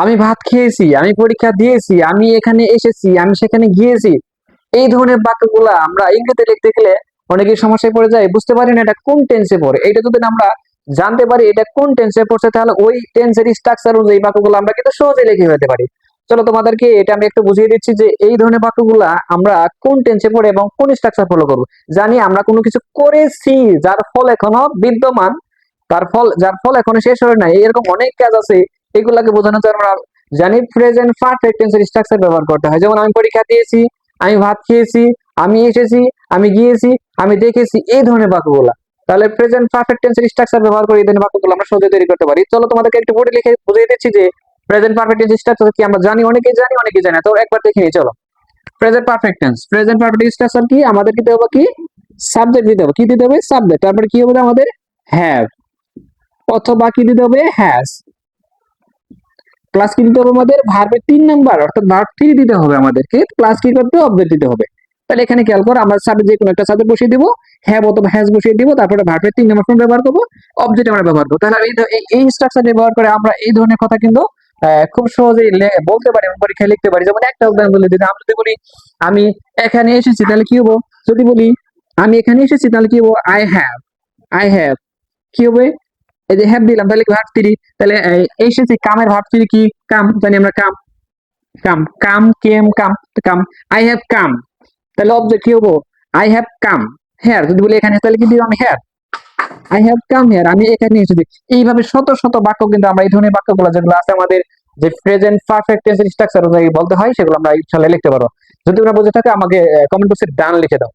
আমি ভাত খেয়েছি, আমি পরীক্ষা দিয়েছি, আমি এখানে এসেছি, আমি সেখানে গিয়েছি। এই ধরনের বাক্যগুলা আমরা ইংরেজিতে লিখতে গেলে অনেকে সমস্যায় পড়ে যায়, বুঝতে পারি না এটা কোন টেন্সে পড়ে। এটা যদি আমরা জানতে পারি এটা কোন টেন্সে পড়ছে, তাহলে ওই টেন্সের স্ট্রাকচার অনুযায়ী বাক্যগুলো আমরা কিন্তু সহজে লিখে ফেলতে পারি। চলো তোমাদেরকে এটা আমি একটু বুঝিয়ে দিচ্ছি যে এই ধরনের বাক্যগুলা আমরা কোন টেন্সে পড়ে এবং কোন স্ট্রাকচার ফলো করবো। জানি আমরা কোনো কিছু করেছি যার ফল এখনো বিদ্যমান, যার ফল এখনো শেষ হয় নাই, এরকম অনেক কাজ আছে। এগুলাকে বোঝানোর জন্য আমরা জানি প্রেজেন্ট পারফেক্ট টেন্সের স্ট্রাকচার ব্যবহার করতে হয়। যেমন আমি পরীক্ষা দিয়েছি, আমি ভাত খেয়েছি, আমি এসেছি, আমি গিয়েছি, আমি দেখেছি, এই ধরনের বাক্যগুলা। তাহলে প্রেজেন্ট পারফেক্ট টেন্সের স্ট্রাকচার ব্যবহার করে এই ধরনের বাক্যগুলো আমরা সহজে তৈরি করতে পারি। চলো তোমাদেরকে একটু বোর্ডে লিখে বুঝিয়ে দিচ্ছি যে প্রেজেন্ট পারফেক্ট টেন্স স্ট্রাকচার কি আমরা জানি, অনেকেই জানি অনেকেই জানি না। তো একবার দেখে নিই চলো। প্রেজেন্ট পারফেক্ট স্ট্রাকচার কি আমাদের দিতে হবে, কি সাবজেক্ট দিতে হবে, কি দিতে হবে সাবজেক্ট, তারপরে কি হবে আমাদের হ্যাভ, অথবা কি দিতে হবে হ্যাজ, প্লাস কি দিতে হবে আমাদের ভার্বের 3 নাম্বার অর্থাৎ ভার্ব 3 দিতে হবে আমাদেরকে, প্লাস কি করতে হবে অবজেক্ট দিতে হবে। তাহলে এখানে খেয়াল করো, আমরা সাবজেক্ট যে কোনো একটা সাবজেক্ট বসিয়ে দিব, হ্যাভ অথবা হ্যাজ বসিয়ে দিব, তারপরে ভার্বের 3 নাম্বার ফর্ম ব্যবহার করবো, অবজেক্ট আমরা ব্যবহার করবো। তাহলে এই স্ট্রাকচার ব্যবহার করে আমরা এই ধরনের কথা কিন্তু খুব সহজেই বলতে পারি এবং পরীক্ষায় লিখতে পারি। যেমন একটা উদাহরণ বলে দিই, আমি যদি বলি আমি এখানে এসেছি, তাহলে কি হবো, যদি বলি আমি এখানে এসেছি তাহলে কি হবো আই হ্যাভ, কি হবে এই যে হ্যাভ দিলাম, তাহলে ভার্ব 3, তাহলে এসেছি কামের ভার্ব 3 কি কাম, জানি আমরা কাম, কাম, আই হ্যাভ কাম, তাহলে অবজেক্ট কি হবো আই হ্যাভ কাম হেয়ার। যদি বলি এখানে, তাহলে কি দিব আমি here, I have come here, আমি এখানে এসেছি। এইভাবে শত শত বাক্য কিন্তু আমরা এই ধরনের বাক্যগুলো যেগুলো আছে আমাদের যে প্রেজেন্ট পারফেক্ট টেন্সের স্ট্রাকচার অনুযায়ী বলতে হয়, সেগুলো আমরা ইনশাআল্লাহ লিখতে পারবো। যদি তোমরা বুঝে থাকে আমাকে কমেন্ট বক্সে ডান লিখে দাও।